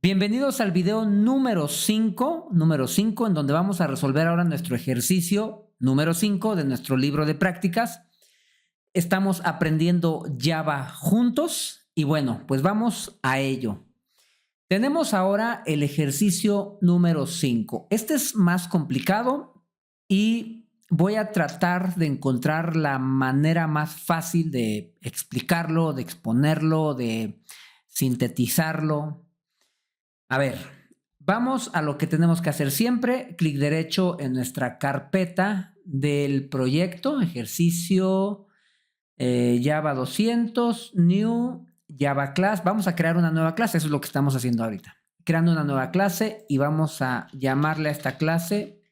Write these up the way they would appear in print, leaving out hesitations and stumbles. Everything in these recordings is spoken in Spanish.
Bienvenidos al video número 5, en donde vamos a resolver ahora nuestro ejercicio número 5 de nuestro libro de prácticas. Estamos aprendiendo Java juntos y bueno, pues vamos a ello. Tenemos ahora el ejercicio número 5. Este es más complicado y voy a tratar de encontrar la manera más fácil de explicarlo, de exponerlo, de sintetizarlo. A ver, vamos a lo que tenemos que hacer siempre. Clic derecho en nuestra carpeta del proyecto, ejercicio Java 200, New, Java Class. Vamos a crear una nueva clase, eso es lo que estamos haciendo ahorita. Creando una nueva clase y vamos a llamarle a esta clase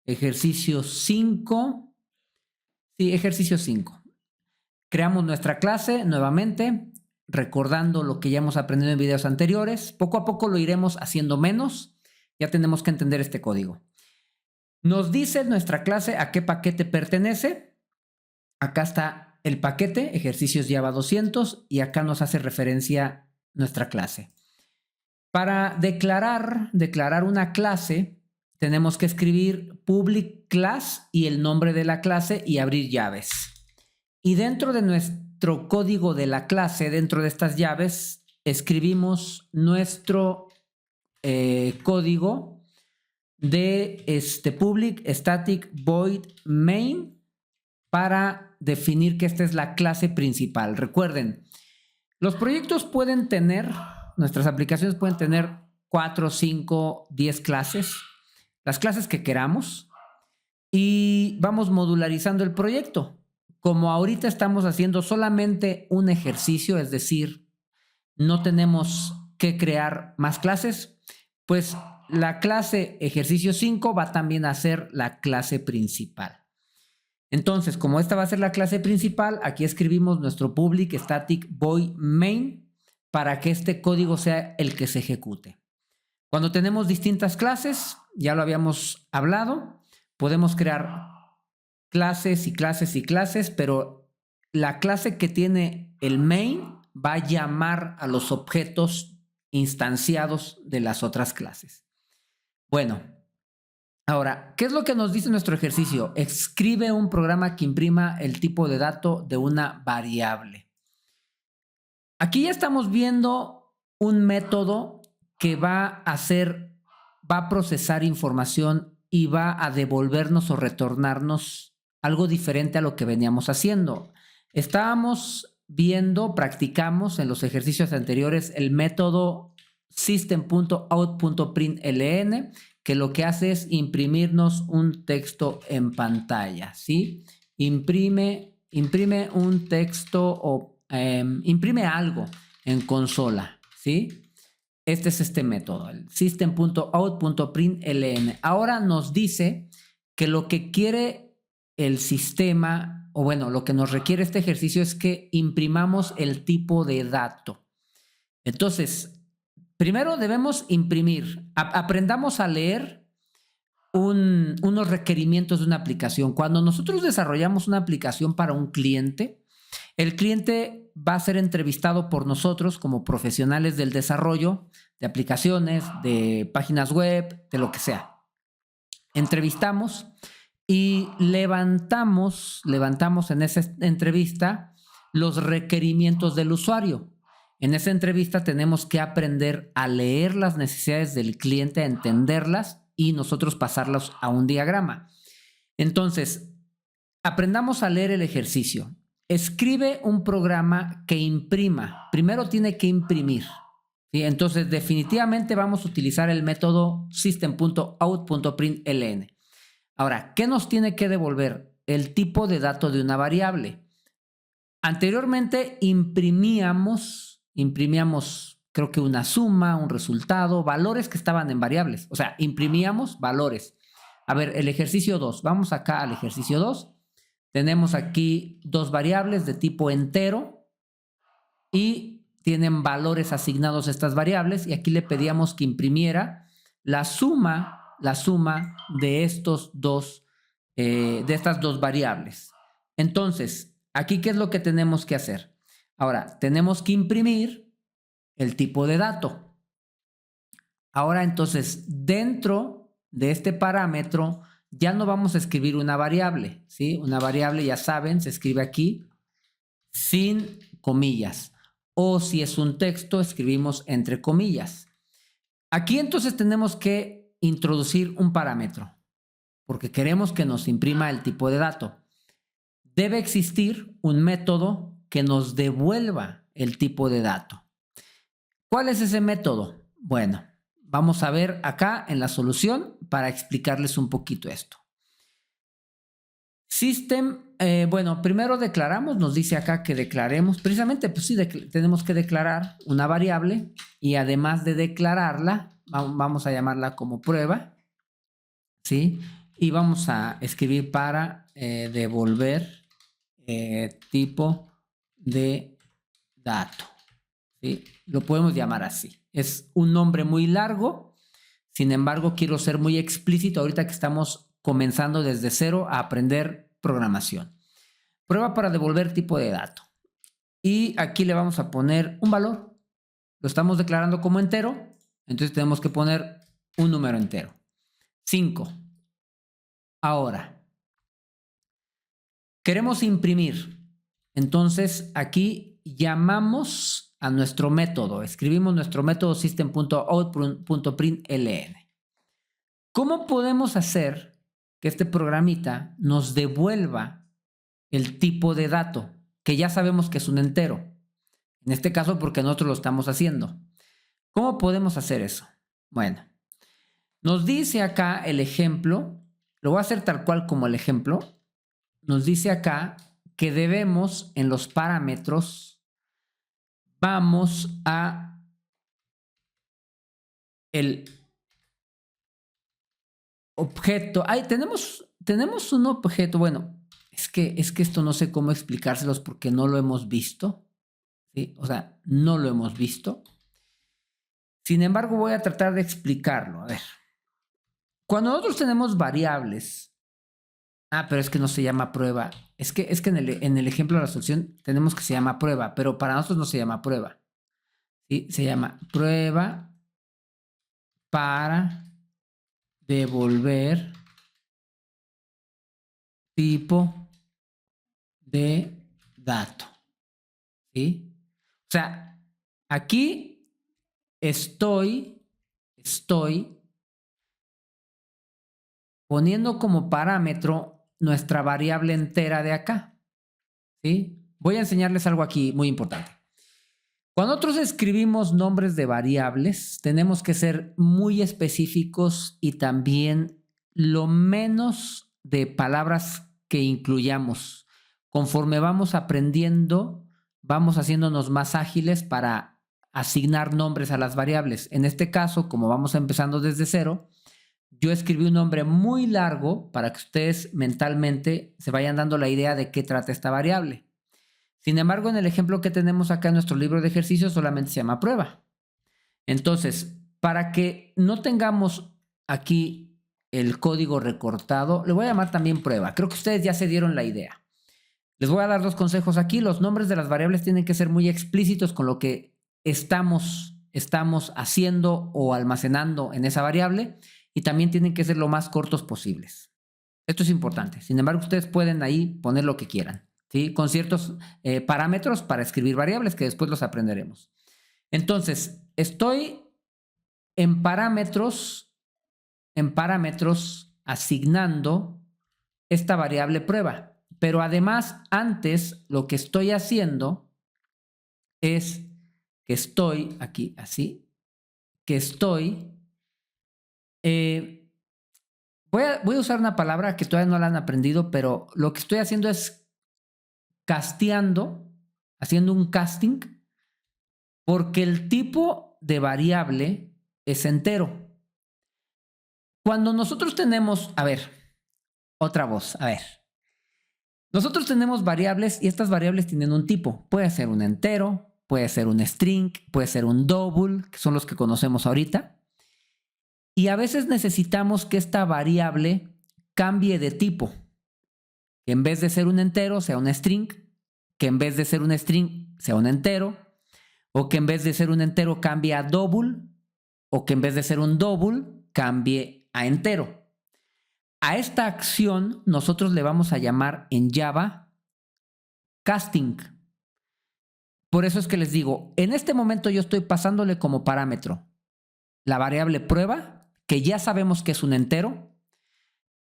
ejercicio 5. Sí, ejercicio 5. Creamos nuestra clase nuevamente, recordando lo que ya hemos aprendido en videos anteriores. Poco a poco lo iremos haciendo menos. Ya tenemos que entender este código. Nos dice nuestra clase a qué paquete pertenece. Acá está el paquete, ejercicios Java 200, y acá nos hace referencia nuestra clase. Para declarar una clase, tenemos que escribir public class y el nombre de la clase y abrir llaves. Y dentro de nuestro código de la clase, dentro de estas llaves, escribimos nuestro código de public static void main para definir que esta es la clase principal. Recuerden, los proyectos pueden tener, nuestras aplicaciones pueden tener 4, 5, 10 clases, las clases que queramos, y vamos modularizando el proyecto. Como ahorita estamos haciendo solamente un ejercicio, es decir, no tenemos que crear más clases, pues la clase ejercicio 5 va también a ser la clase principal. Entonces, como esta va a ser la clase principal, aquí escribimos nuestro public static void main para que este código sea el que se ejecute. Cuando tenemos distintas clases, ya lo habíamos hablado, podemos crear clases y clases y clases, pero la clase que tiene el main va a llamar a los objetos instanciados de las otras clases. Bueno, ahora, ¿qué es lo que nos dice nuestro ejercicio? Escribe un programa que imprima el tipo de dato de una variable. Aquí ya estamos viendo un método que va a procesar información y va a devolvernos o retornarnos algo diferente a lo que veníamos haciendo. Estábamos viendo, practicamos en los ejercicios anteriores el método system.out.println, que lo que hace es imprimirnos un texto en pantalla, ¿sí? Imprime un texto o imprime algo en consola, ¿sí? Este es este método, el system.out.println. Ahora nos dice que lo que quiere el sistema, o bueno, lo que nos requiere este ejercicio es que imprimamos el tipo de dato. Entonces, primero debemos imprimir. Aprendamos a leer unos requerimientos de una aplicación. Cuando nosotros desarrollamos una aplicación para un cliente, el cliente va a ser entrevistado por nosotros como profesionales del desarrollo de aplicaciones, de páginas web, de lo que sea. Entrevistamos y levantamos en esa entrevista los requerimientos del usuario. En esa entrevista tenemos que aprender a leer las necesidades del cliente, a entenderlas y nosotros pasarlas a un diagrama. Entonces, aprendamos a leer el ejercicio. Escribe un programa que imprima. Primero tiene que imprimir, ¿sí? Entonces, definitivamente vamos a utilizar el método system.out.println. Ahora, ¿qué nos tiene que devolver? El tipo de dato de una variable. Anteriormente imprimíamos, creo que una suma, un resultado, valores que estaban en variables. O sea, imprimíamos valores. A ver, el ejercicio 2. Vamos acá al ejercicio 2. Tenemos aquí dos variables de tipo entero y tienen valores asignados a estas variables, y aquí le pedíamos que imprimiera la suma de estas dos variables. Entonces, aquí, ¿qué es lo que tenemos que hacer? Ahora, tenemos que imprimir el tipo de dato. Ahora entonces, dentro de este parámetro, ya no vamos a escribir una variable, ¿sí? Una variable, ya saben, se escribe aquí sin comillas. O si es un texto, escribimos entre comillas. Aquí entonces tenemos que introducir un parámetro, porque queremos que nos imprima el tipo de dato. Debe existir un método que nos devuelva el tipo de dato. ¿Cuál es ese método? Bueno, vamos a ver acá en la solución para explicarles un poquito esto. Bueno, primero declaramos, nos dice acá que declaremos, precisamente, pues sí, tenemos que declarar una variable y además de declararla, vamos a llamarla como prueba, ¿sí? Y vamos a escribir para devolver tipo de dato, ¿sí? Lo podemos llamar así. Es un nombre muy largo, sin embargo, quiero ser muy explícito ahorita que estamos comenzando desde cero a aprender programación. Prueba para devolver tipo de dato. Y aquí le vamos a poner un valor. Lo estamos declarando como entero, entonces tenemos que poner un número entero. 5. Ahora, queremos imprimir. Entonces aquí llamamos a nuestro método. Escribimos nuestro método system.out.println. ¿Cómo podemos hacer que este programita nos devuelva el tipo de dato? Que ya sabemos que es un entero. En este caso porque nosotros lo estamos haciendo. ¿Cómo podemos hacer eso? Bueno, nos dice acá el ejemplo. Lo voy a hacer tal cual como el ejemplo. Nos dice acá que debemos en los parámetros, vamos a el objeto. Ahí tenemos un objeto. Bueno, es que esto no sé cómo explicárselos porque no lo hemos visto, ¿sí? O sea, no lo hemos visto. Sin embargo, voy a tratar de explicarlo. A ver, cuando nosotros tenemos variables, pero es que no se llama prueba. Es que en el ejemplo de la solución tenemos que se llama prueba, pero para nosotros no se llama prueba, ¿sí? Se llama prueba para devolver tipo de dato, ¿sí? O sea, aquí estoy poniendo como parámetro nuestra variable entera de acá, ¿sí? Voy a enseñarles algo aquí muy importante. Cuando nosotros escribimos nombres de variables, tenemos que ser muy específicos y también lo menos de palabras que incluyamos. Conforme vamos aprendiendo, vamos haciéndonos más ágiles para asignar nombres a las variables. En este caso, como vamos empezando desde cero, yo escribí un nombre muy largo para que ustedes mentalmente se vayan dando la idea de qué trata esta variable. Sin embargo, en el ejemplo que tenemos acá en nuestro libro de ejercicios solamente se llama prueba. Entonces, para que no tengamos aquí el código recortado, le voy a llamar también prueba. Creo que ustedes ya se dieron la idea. Les voy a dar 2 consejos aquí. Los nombres de las variables tienen que ser muy explícitos con lo que estamos haciendo o almacenando en esa variable y también tienen que ser lo más cortos posibles. Esto es importante. Sin embargo, ustedes pueden ahí poner lo que quieran, ¿sí? Con ciertos parámetros para escribir variables que después los aprenderemos. Entonces, estoy en parámetros asignando esta variable prueba. Pero además, antes lo que estoy haciendo es que estoy aquí, así, que estoy... voy a usar una palabra que todavía no la han aprendido, pero lo que estoy haciendo es casteando, haciendo un casting, porque el tipo de variable es entero. Cuando nosotros tenemos, a ver, otra voz, a ver. Nosotros tenemos variables y estas variables tienen un tipo. Puede ser un entero, puede ser un string, puede ser un double, que son los que conocemos ahorita. Y a veces necesitamos que esta variable cambie de tipo. Que en vez de ser un entero sea un string, que en vez de ser un string sea un entero, o que en vez de ser un entero cambie a double, o que en vez de ser un double cambie a entero. A esta acción nosotros le vamos a llamar en Java casting. Por eso es que les digo, en este momento yo estoy pasándole como parámetro la variable prueba, que ya sabemos que es un entero,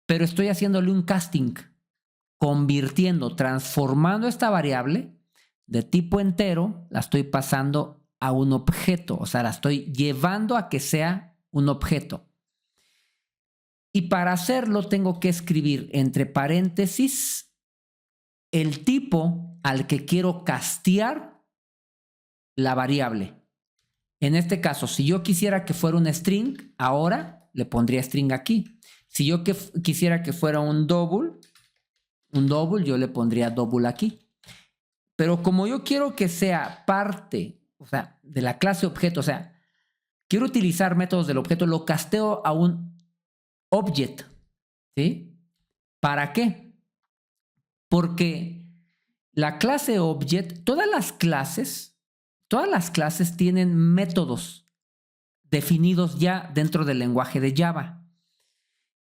pero estoy haciéndole un casting, convirtiendo, transformando esta variable de tipo entero, la estoy pasando a un objeto, o sea, la estoy llevando a que sea un objeto. Y para hacerlo tengo que escribir entre paréntesis el tipo al que quiero castear la variable. En este caso, si yo quisiera que fuera un string, ahora le pondría string aquí. Si yo quisiera que fuera un double, yo le pondría double aquí. Pero como yo quiero que sea parte, o sea, de la clase objeto, o sea, quiero utilizar métodos del objeto, lo casteo a un object, ¿sí? ¿Para qué? Porque la clase object, todas las clases tienen métodos definidos ya dentro del lenguaje de Java.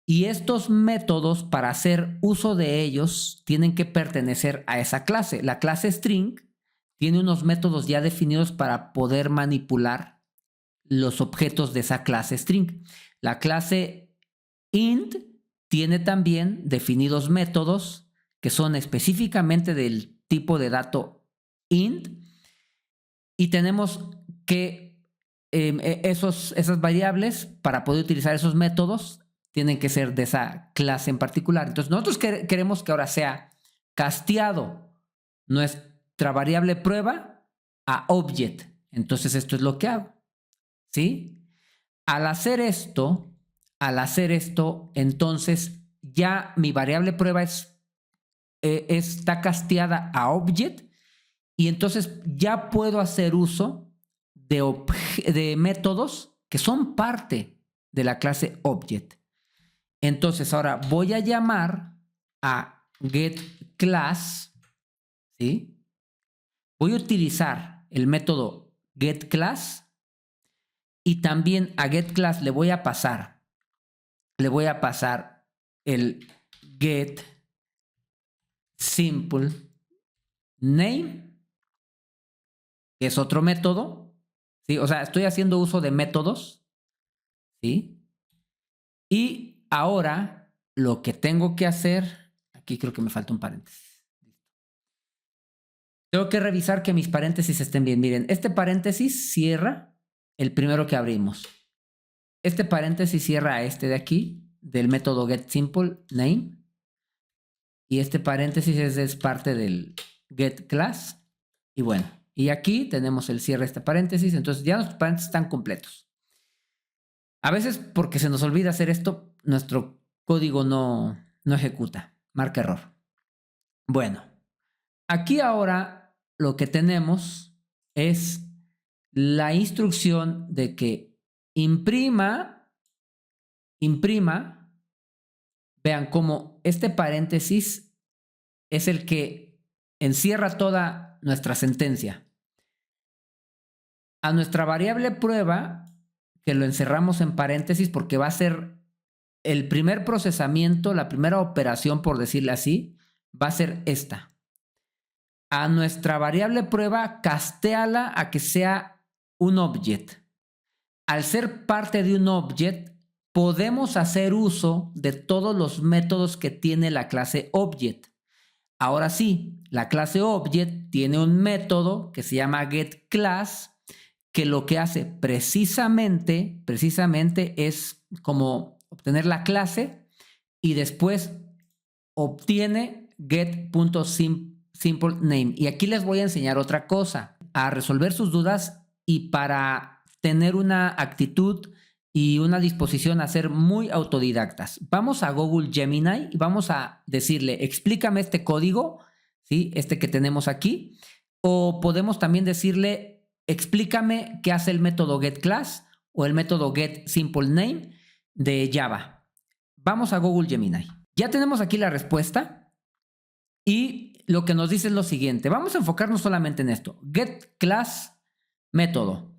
Y estos métodos, para hacer uso de ellos, tienen que pertenecer a esa clase. La clase string tiene unos métodos ya definidos para poder manipular los objetos de esa clase string. La clase int tiene también definidos métodos que son específicamente del tipo de dato int, y tenemos que esas variables, para poder utilizar esos métodos, tienen que ser de esa clase en particular. Entonces nosotros queremos que ahora sea casteado nuestra variable prueba a object. Entonces esto es lo que hago, ¿sí? Al hacer esto, entonces ya mi variable prueba está casteada a object, y entonces ya puedo hacer uso de métodos que son parte de la clase object. Entonces ahora voy a llamar a getClass, ¿sí? Voy a utilizar el método getClass, y también a getClass le voy a pasar el getSimpleName, que es otro método, ¿sí? O sea, estoy haciendo uso de métodos, ¿sí? Y ahora lo que tengo que hacer, aquí creo que me falta un paréntesis. Tengo que revisar que mis paréntesis estén bien. Miren, este paréntesis cierra el primero que abrimos. Este paréntesis cierra a este de aquí, del método getSimpleName. Y este paréntesis es parte del getClass. Y bueno, y aquí tenemos el cierre de este paréntesis. Entonces ya nuestros paréntesis están completos. A veces, porque se nos olvida hacer esto, nuestro código no ejecuta, marca error. Bueno, aquí ahora lo que tenemos es la instrucción de que imprima, vean cómo este paréntesis es el que encierra toda nuestra sentencia. A nuestra variable prueba, que lo encerramos en paréntesis porque va a ser el primer procesamiento, la primera operación, por decirle así, va a ser esta. A nuestra variable prueba, castéala a que sea un object. Al ser parte de un object, podemos hacer uso de todos los métodos que tiene la clase object. Ahora sí, la clase object tiene un método que se llama getClass, que lo que hace precisamente es como obtener la clase y después obtiene get.simpleName. Y aquí les voy a enseñar otra cosa, a resolver sus dudas y para tener una actitud y una disposición a ser muy autodidactas. Vamos a Google Gemini y vamos a decirle, explícame este código, ¿sí? Este que tenemos aquí. O podemos también decirle, explícame qué hace el método getClass o el método getSimpleName de Java. Vamos a Google Gemini. Ya tenemos aquí la respuesta y lo que nos dice es lo siguiente. Vamos a enfocarnos solamente en esto. getClass método.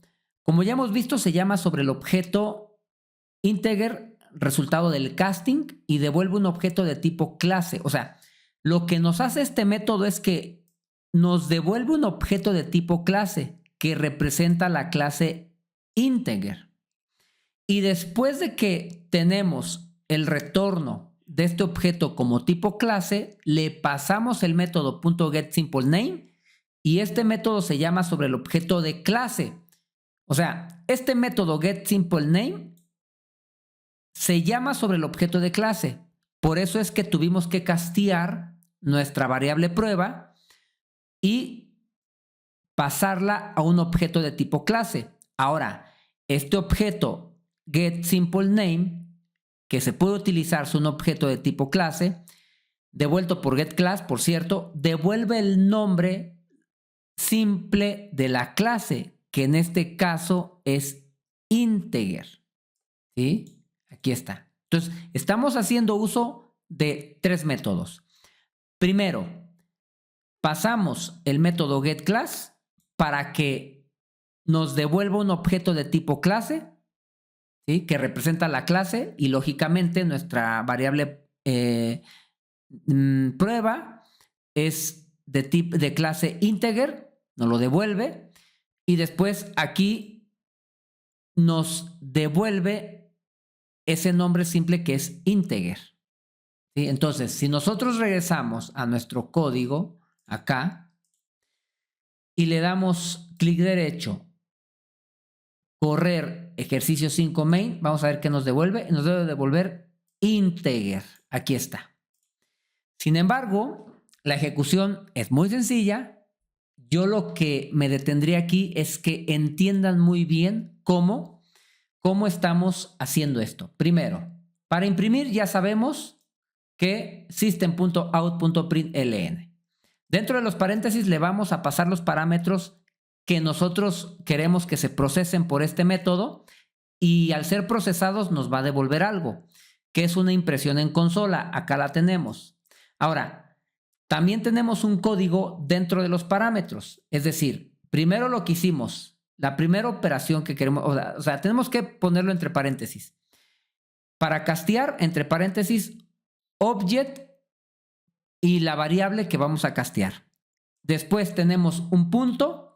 Como ya hemos visto, se llama sobre el objeto integer resultado del casting y devuelve un objeto de tipo clase. O sea, lo que nos hace este método es que nos devuelve un objeto de tipo clase que representa la clase integer. Y después de que tenemos el retorno de este objeto como tipo clase, le pasamos el método .getSimpleName y este método se llama sobre el objeto de clase. O sea, este método getSimpleName se llama sobre el objeto de clase. Por eso es que tuvimos que castear nuestra variable prueba y pasarla a un objeto de tipo clase. Ahora, este objeto getSimpleName, que se puede utilizar es un objeto de tipo clase, devuelto por getClass, por cierto, devuelve el nombre simple de la clase, que en este caso es integer. ¿Sí? Aquí está. Entonces, estamos haciendo uso de tres métodos. Primero, pasamos el método getClass para que nos devuelva un objeto de tipo clase, ¿sí? Que representa la clase y lógicamente nuestra variable prueba es de clase integer, nos lo devuelve y después aquí nos devuelve ese nombre simple que es integer. ¿Sí? Entonces, si nosotros regresamos a nuestro código acá y le damos clic derecho, correr ejercicio 5 main, vamos a ver qué nos devuelve. Nos debe devolver integer. Aquí está. Sin embargo, la ejecución es muy sencilla. Yo lo que me detendría aquí es que entiendan muy bien cómo estamos haciendo esto. Primero, para imprimir ya sabemos que system.out.println. Dentro de los paréntesis le vamos a pasar los parámetros que nosotros queremos que se procesen por este método y al ser procesados nos va a devolver algo, que es una impresión en consola. Acá la tenemos. Ahora, también tenemos un código dentro de los parámetros. Es decir, primero lo que hicimos, la primera operación que queremos, o sea, tenemos que ponerlo entre paréntesis. Para castear, entre paréntesis, object y la variable que vamos a castear. Después tenemos un punto,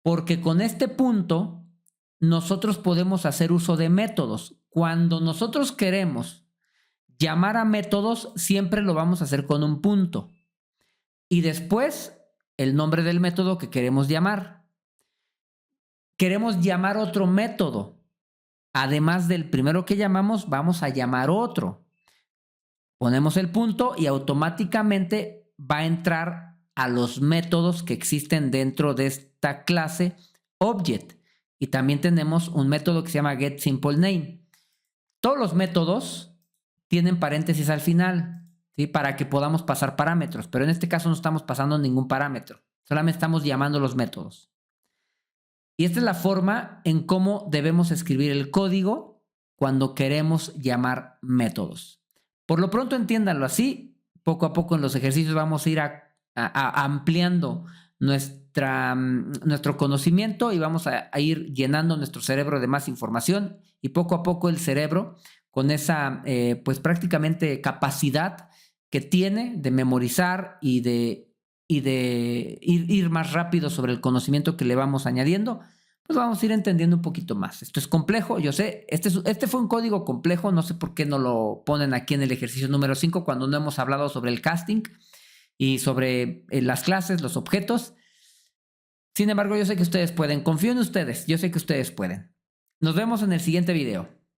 porque con este punto nosotros podemos hacer uso de métodos. Cuando nosotros queremos llamar a métodos, siempre lo vamos a hacer con un punto. Y después, el nombre del método que queremos llamar. Queremos llamar otro método. Además del primero que llamamos, vamos a llamar otro. Ponemos el punto y automáticamente va a entrar a los métodos que existen dentro de esta clase object. Y también tenemos un método que se llama getSimpleName. Todos los métodos tienen paréntesis al final, ¿sí? Para que podamos pasar parámetros, pero en este caso no estamos pasando ningún parámetro, solamente estamos llamando los métodos. Y esta es la forma en cómo debemos escribir el código cuando queremos llamar métodos. Por lo pronto entiéndanlo así, poco a poco en los ejercicios vamos a ir ampliando nuestro conocimiento y vamos a ir llenando nuestro cerebro de más información y poco a poco el cerebro con esa pues prácticamente capacidad que tiene de memorizar y de ir más rápido sobre el conocimiento que le vamos añadiendo, pues vamos a ir entendiendo un poquito más. Esto es complejo, yo sé, este fue un código complejo, no sé por qué no lo ponen aquí en el ejercicio número 5 cuando no hemos hablado sobre el casting y sobre las clases, los objetos. Sin embargo, yo sé que ustedes pueden, confío en ustedes, yo sé que ustedes pueden. Nos vemos en el siguiente video.